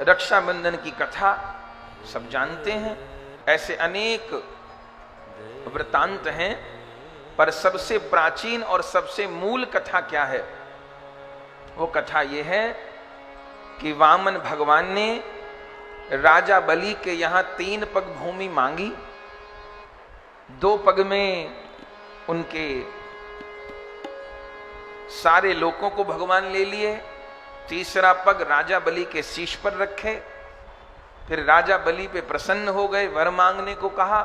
रक्षाबंधन की कथा सब जानते हैं। ऐसे अनेक वृतांत हैं, पर सबसे प्राचीन और सबसे मूल कथा क्या है? वो कथा ये है कि वामन भगवान ने राजा बलि के यहां 3 पग भूमि मांगी। 2 पग में उनके सारे लोगों को भगवान ले लिए, तीसरा पग राजा बलि के शीश पर रखे। फिर राजा बलि पे प्रसन्न हो गए, वर मांगने को कहा।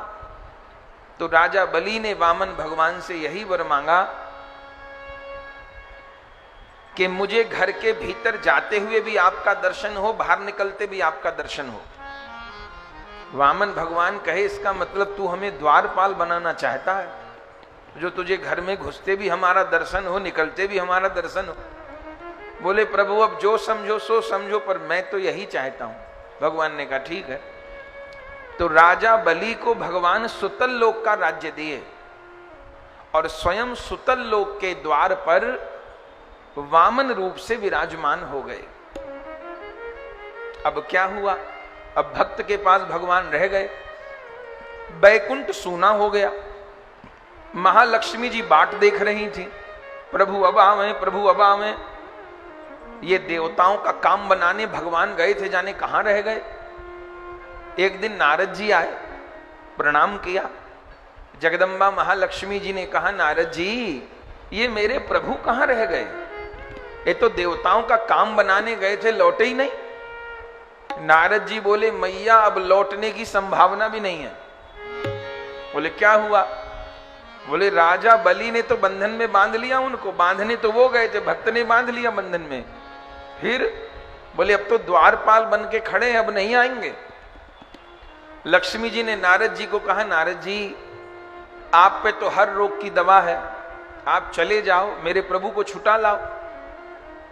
तो राजा बलि ने वामन भगवान से यही वर मांगा कि मुझे घर के भीतर जाते हुए भी आपका दर्शन हो, बाहर निकलते भी आपका दर्शन हो। वामन भगवान कहे, इसका मतलब तू हमें द्वारपाल बनाना चाहता है, जो तुझे घर में घुसते भी हमारा दर्शन हो, निकलते भी हमारा दर्शन हो। बोले प्रभु अब जो समझो सो समझो, पर मैं तो यही चाहता हूं। भगवान ने कहा ठीक है। तो राजा बलि को भगवान सुतल लोक का राज्य दिए और स्वयं सुतल लोक के द्वार पर वामन रूप से विराजमान हो गए। अब क्या हुआ? अब भक्त के पास भगवान रह गए, बैकुंठ सूना हो गया। महालक्ष्मी जी बाट देख रही थी, प्रभु अब आवे, प्रभु अब आवे। ये देवताओं का काम बनाने भगवान गए थे, जाने कहां रह गए। एक दिन नारद जी आए, प्रणाम किया। जगदम्बा महालक्ष्मी जी ने कहा, नारद जी ये मेरे प्रभु कहां रह गए? ये तो देवताओं का काम बनाने गए थे, लौटे ही नहीं। नारद जी बोले, मैया अब लौटने की संभावना भी नहीं है। बोले क्या हुआ? बोले राजा बलि ने तो बंधन में बांध लिया उनको, बांधने तो वो गए थे, भक्त ने बांध लिया बंधन में। फिर बोले अब तो द्वारपाल बन के खड़े हैं, अब नहीं आएंगे। लक्ष्मी जी ने नारद जी को कहा, नारद जी आप पे तो हर रोग की दवा है, आप चले जाओ, मेरे प्रभु को छुटा लाओ।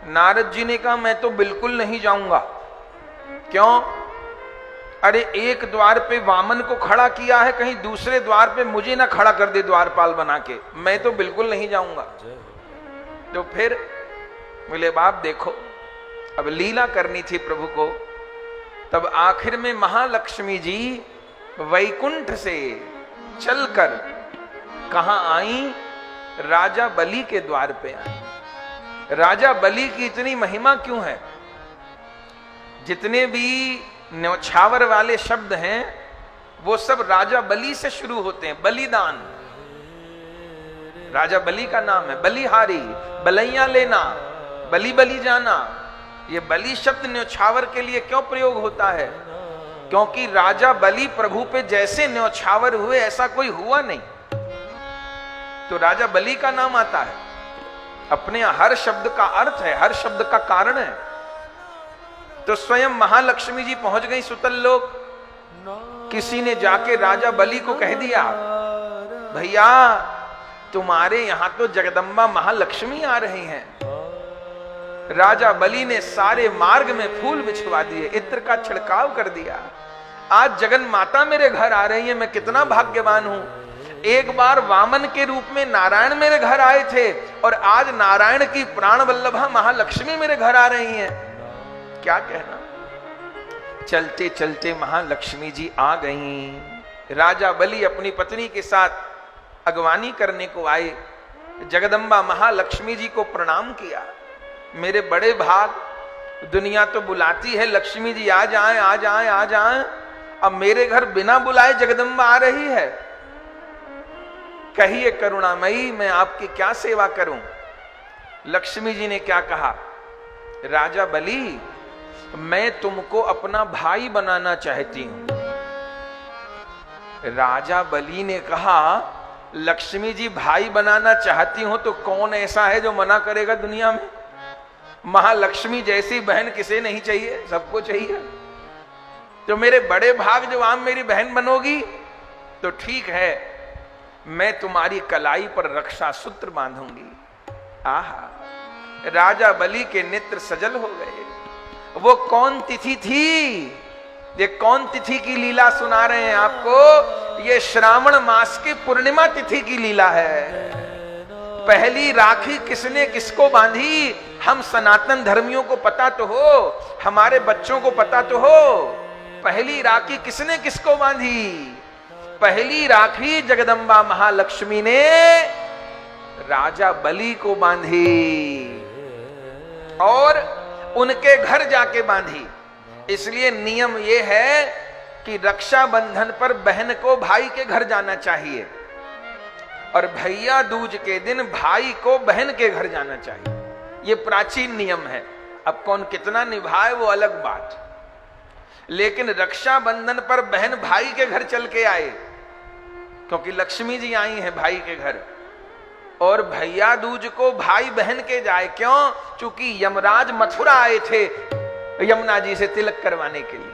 नारद जी ने कहा, मैं तो बिल्कुल नहीं जाऊंगा। क्यों? अरे एक द्वार पे वामन को खड़ा किया है, कहीं दूसरे द्वार पे मुझे ना खड़ा कर दे द्वारपाल बना के, मैं तो बिल्कुल नहीं जाऊंगा। तो फिर बोले बाप देखो, अब लीला करनी थी प्रभु को। तब आखिर में महालक्ष्मी जी वैकुंठ से चलकर कहां आई? राजा बलि के द्वार पे आई। राजा बलि की इतनी महिमा क्यों है? जितने भी न्यौछावर वाले शब्द हैं वो सब राजा बलि से शुरू होते हैं। बलिदान राजा बलि का नाम है, बलिहारी, बलैया लेना, बलि बलि जाना। ये बलि शब्द न्यौछावर के लिए क्यों प्रयोग होता है? क्योंकि राजा बलि प्रभु पे जैसे न्यौछावर हुए ऐसा कोई हुआ नहीं, तो राजा बलि का नाम आता है। अपने हर शब्द का अर्थ है, हर शब्द का कारण है। तो स्वयं महालक्ष्मी जी पहुंच गई सुतल लोक। किसी ने जाके राजा बलि को कह दिया, भैया तुम्हारे यहां तो जगदम्बा महालक्ष्मी आ रही हैं। राजा बलि ने सारे मार्ग में फूल बिछवा दिए, इत्र का छिड़काव कर दिया। आज जगन माता मेरे घर आ रही है, मैं कितना भाग्यवान हूं। एक बार वामन के रूप में नारायण मेरे घर आए थे और आज नारायण की प्राण वल्लभा महालक्ष्मी मेरे घर आ रही हैं। क्या कहना। चलते चलते महालक्ष्मी जी आ गईं। राजा बलि अपनी पत्नी के साथ अगवानी करने को आए। जगदम्बा महालक्ष्मी जी को प्रणाम किया। मेरे बड़े भाग, दुनिया तो बुलाती है लक्ष्मी जी आ जाएं, आ जाएं, आ जाएं, अब मेरे घर बिना बुलाए जगदम्बा आ रही है। कहिए करुणामयी मैं आपकी क्या सेवा करूं? लक्ष्मी जी ने क्या कहा? राजा बलि मैं तुमको अपना भाई बनाना चाहती हूं। राजा बलि ने कहा, लक्ष्मी जी भाई बनाना चाहती हो तो कौन ऐसा है जो मना करेगा दुनिया में? महालक्ष्मी जैसी बहन किसे नहीं चाहिए, सबको चाहिए। तो मेरे बड़े भाग जो आप मेरी बहन बनोगी तो ठीक है, मैं तुम्हारी कलाई पर रक्षा सूत्र बांधूंगी। आहा, राजा बलि के नेत्र सजल हो गए। वो कौन तिथि थी? ये कौन तिथि की लीला सुना रहे हैं आपको? ये श्रावण मास की पूर्णिमा तिथि की लीला है। पहली राखी किसने किसको बांधी? हम सनातन धर्मियों को पता तो हो, हमारे बच्चों को पता तो हो, पहली राखी किसने किसको बांधी? पहली राखी जगदम्बा महालक्ष्मी ने राजा बलि को बांधी और उनके घर जाके बांधी। इसलिए नियम यह है कि रक्षाबंधन पर बहन को भाई के घर जाना चाहिए और भैया दूज के दिन भाई को बहन के घर जाना चाहिए। यह प्राचीन नियम है। अब कौन कितना निभाए वो अलग बात, लेकिन रक्षाबंधन पर बहन भाई के घर चल के आए, क्योंकि लक्ष्मी जी आई हैं भाई के घर, और भैया दूज को भाई बहन के जाए। क्यों? क्योंकि यमराज मथुरा आए थे यमुना जी से तिलक करवाने के लिए,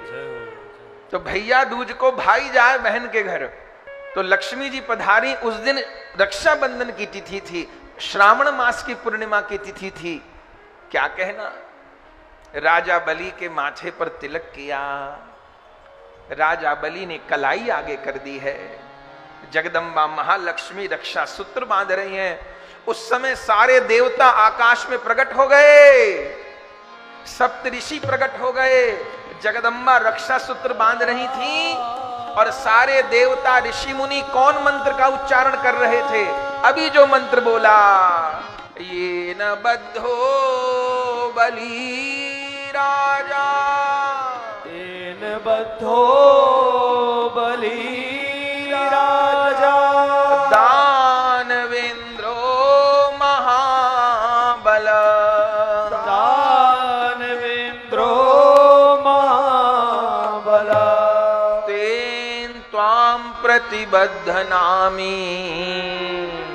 तो भैया दूज को भाई जाए बहन के घर। तो लक्ष्मी जी पधारी। उस दिन रक्षाबंधन की तिथि थी, श्रावण मास की पूर्णिमा की तिथि थी। क्या कहना, राजा बलि के माथे पर तिलक किया। राजा बलि ने कलाई आगे कर दी है। जगदम्बा महालक्ष्मी रक्षा सूत्र बांध रही हैं। उस समय सारे देवता आकाश में प्रकट हो गए, सप्तऋषि प्रकट हो गए। जगदम्बा रक्षा सूत्र बांध रही थी और सारे देवता ऋषि मुनि कौन मंत्र का उच्चारण कर रहे थे? अभी जो मंत्र बोला, ये न बद्धो बलि राजा, ये न बद्धो बलि राजा, दानवेंद्रो महाबल, दानवेंद्रो महाबल, तेन त्वां प्रतिबद्धनामि,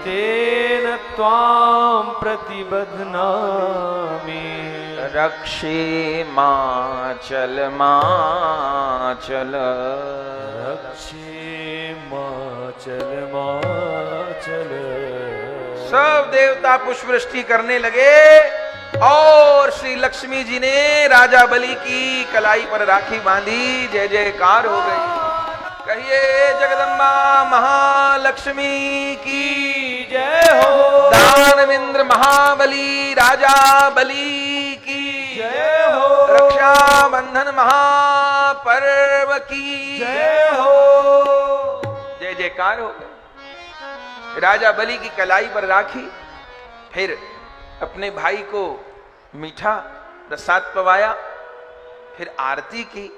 तेन त्वां प्रतिबध्नामि, रक्षे माचल माचल, रक्षे माचल माचल। सब देवता पुष्पवृष्टि करने लगे और श्री लक्ष्मी जी ने राजा बलि की कलाई पर राखी बांधी। जय जयकार हो गई। कहिए जगदम्बा महालक्ष्मी की जय हो, दानवेंद्र महाबली राजा बलि की जय हो, रक्षाबंधन महापर्व की जय हो। जय जयकार हो गए। राजा बलि की कलाई पर राखी, फिर अपने भाई को मीठा प्रसाद पवाया, फिर आरती की।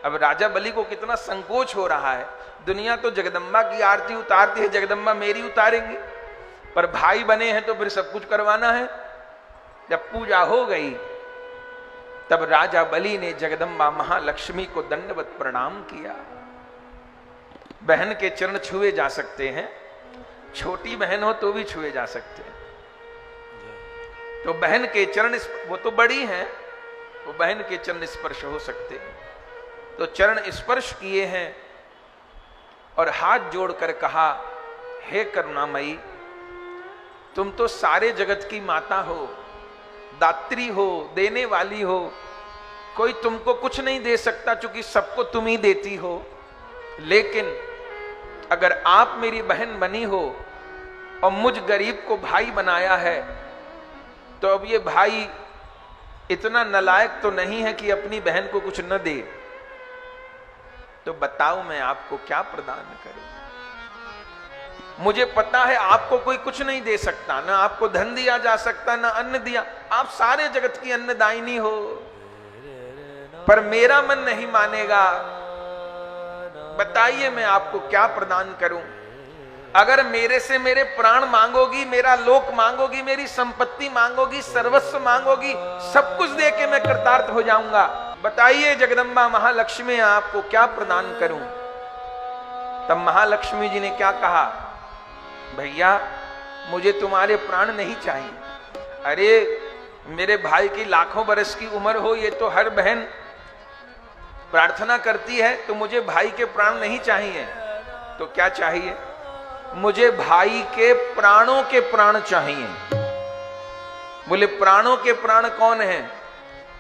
अब राजा बलि को कितना संकोच हो रहा है। दुनिया तो जगदम्बा की आरती उतारती है, जगदम्बा मेरी उतारेंगे, पर भाई बने हैं तो फिर सब कुछ करवाना है। जब पूजा हो गई तब राजा बलि ने जगदम्बा महालक्ष्मी को दंडवत प्रणाम किया। बहन के चरण छुए जा सकते हैं, छोटी बहन हो तो भी छुए जा सकते हैं। तो बहन के चरण, वो तो बड़ी हैं, वो बहन के चरण स्पर्श हो सकते हैं। तो चरण स्पर्श किए हैं और हाथ जोड़कर कहा, हे करुणामयी, तुम तो सारे जगत की माता हो, दात्री हो, देने वाली हो। कोई तुमको कुछ नहीं दे सकता क्योंकि सबको तुम ही देती हो। लेकिन अगर आप मेरी बहन बनी हो और मुझ गरीब को भाई बनाया है, तो अब ये भाई इतना नालायक तो नहीं है कि अपनी बहन को कुछ न दे। तो बताओ मैं आपको क्या प्रदान करूं? मुझे पता है आपको कोई कुछ नहीं दे सकता, ना आपको धन दिया जा सकता, ना अन्न दिया। आप सारे जगत की अन्नदायिनी हो, पर मेरा मन नहीं मानेगा। बताइए मैं आपको क्या प्रदान करूं? अगर मेरे से मेरे प्राण मांगोगी, मेरा लोक मांगोगी, मेरी संपत्ति मांगोगी, सर्वस्व मांगोगी, सब कुछ दे के मैं कृतार्थ हो जाऊंगा। बताइए जगदम्बा महालक्ष्मी, आपको क्या प्रदान करूं? तब महालक्ष्मी जी ने क्या कहा, भैया मुझे तुम्हारे प्राण नहीं चाहिए। अरे मेरे भाई की लाखों बरस की उम्र हो, ये तो हर बहन प्रार्थना करती है, तो मुझे भाई के प्राण नहीं चाहिए। तो क्या चाहिए? मुझे भाई के प्राण चाहिए। बोले प्राणों के प्राण कौन है?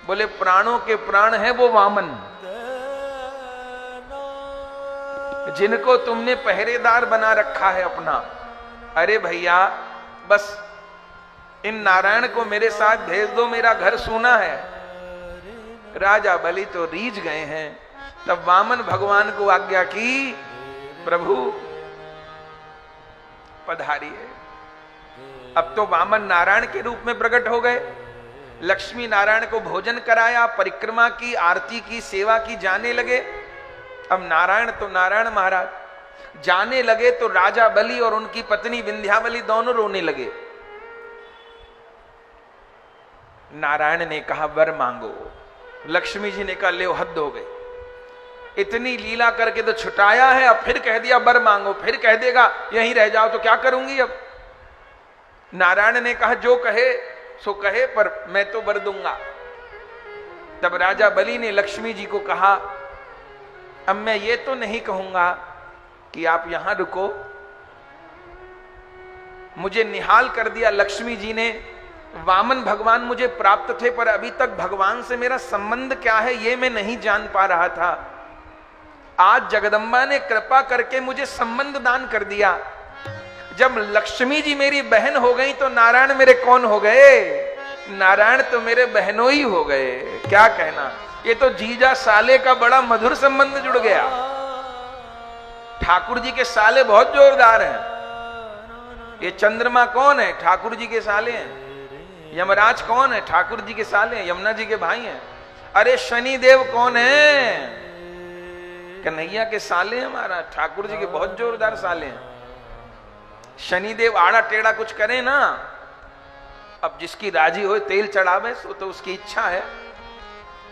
बोले प्राणों के प्राण है वो वामन, जिनको तुमने पहरेदार बना रखा है अपना। अरे भैया बस इन नारायण को मेरे साथ भेज दो, मेरा घर सूना है। राजा बलि तो रीझ गए हैं। तब वामन भगवान को आज्ञा की, प्रभु पधारिए। अब तो वामन नारायण के रूप में प्रकट हो गए। लक्ष्मी नारायण को भोजन कराया, परिक्रमा की, आरती की, सेवा की, जाने लगे। अब नारायण तो नारायण महाराज, जाने लगे तो राजा बलि और उनकी पत्नी विंध्यावली दोनों रोने लगे। नारायण ने कहा वर मांगो। लक्ष्मी जी ने कहा ले हद हो गई, इतनी लीला करके तो छुटाया है, अब फिर कह दिया वर मांगो, फिर कह देगा यहीं रह जाओ तो क्या करूंगी अब। नारायण ने कहा जो कहे सो कहे, पर मैं तो वर दूंगा। तब राजा बलि ने लक्ष्मी जी को कहा अब मैं ये तो नहीं कहूंगा कि आप यहां रुको। मुझे निहाल कर दिया लक्ष्मी जी ने। वामन भगवान मुझे प्राप्त थे, पर अभी तक भगवान से मेरा संबंध क्या है ये मैं नहीं जान पा रहा था। आज जगदम्बा ने कृपा करके मुझे संबंध दान कर दिया। जब लक्ष्मी जी मेरी बहन हो गई तो नारायण मेरे कौन हो गए? नारायण तो मेरे बहनों ही हो गए। क्या कहना, ये तो जीजा साले का बड़ा मधुर संबंध जुड़ गया। ठाकुर जी के साले बहुत जोरदार हैं। ये चंद्रमा कौन है? ठाकुर जी के साले हैं। यमराज कौन है? ठाकुर जी के साले हैं, यमुना जी के भाई हैं। अरे शनि देव कौन है? कन्हैया के साले हैं हमारा। ठाकुर जी के बहुत जोरदार साले हैं। शनि देव आड़ा टेढ़ा कुछ करे ना, अब जिसकी राजी हो तेल चढ़ावे सो तो उसकी इच्छा है।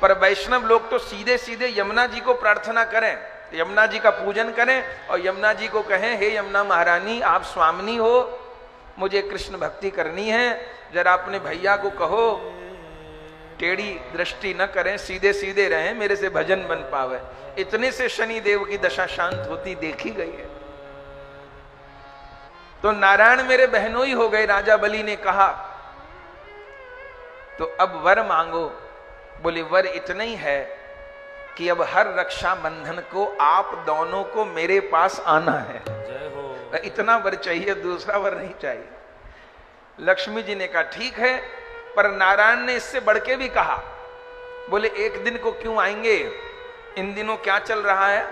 पर वैष्णव लोग तो सीधे सीधे यमुना जी को प्रार्थना करें, यमुना जी का पूजन करें और यमुना जी को कहें हे यमुना महारानी आप स्वामिनी हो, मुझे कृष्ण भक्ति करनी है, जरा अपने भैया को कहो टेढ़ी दृष्टि न करें, सीधे सीधे रहें, मेरे से भजन बन पावे। इतने से शनि देव की दशा शांत होती देखी गई है। तो नारायण मेरे बहनों ही हो गए, राजा बलि ने कहा। तो अब वर मांगो। बोले वर इतना ही है कि अब हर रक्षा बंधन को आप दोनों को मेरे पास आना है। जय हो। इतना वर चाहिए, दूसरा वर नहीं चाहिए। लक्ष्मी जी ने कहा ठीक है, पर नारायण ने इससे बढ़ के भी कहा। बोले एक दिन को क्यों आएंगे? इन दिनों क्या चल रहा है?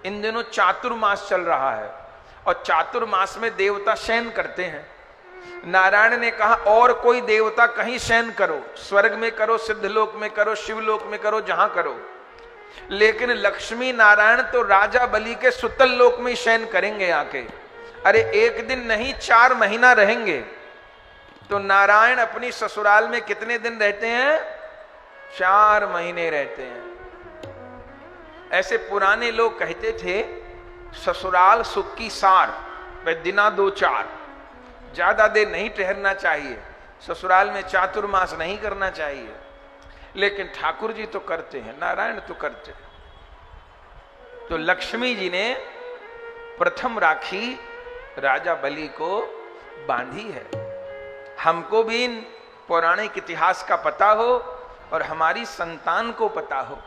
इन दिनों चातुर्मास चल रहा है और चातुर्मास में देवता शयन करते हैं। नारायण ने कहा और कोई देवता कहीं शयन करो, स्वर्ग में करो, सिद्धलोक में करो, शिवलोक में करो, जहां करो, लेकिन लक्ष्मी नारायण तो राजा बलि के सुतल लोक में शयन करेंगे आके। अरे एक दिन नहीं 4 महीना रहेंगे। तो नारायण अपनी ससुराल में कितने दिन रहते हैं? 4 महीने रहते हैं। ऐसे पुराने लोग कहते थे ससुराल सुख की सार, वह दिना 2-4, ज्यादा देर नहीं ठहरना चाहिए, ससुराल में चातुर्मास नहीं करना चाहिए। लेकिन ठाकुर जी तो करते हैं, नारायण तो करते हैं। तो लक्ष्मी जी ने प्रथम राखी राजा बलि को बांधी है। हमको भी इन पौराणिक इतिहास का पता हो और हमारी संतान को पता हो।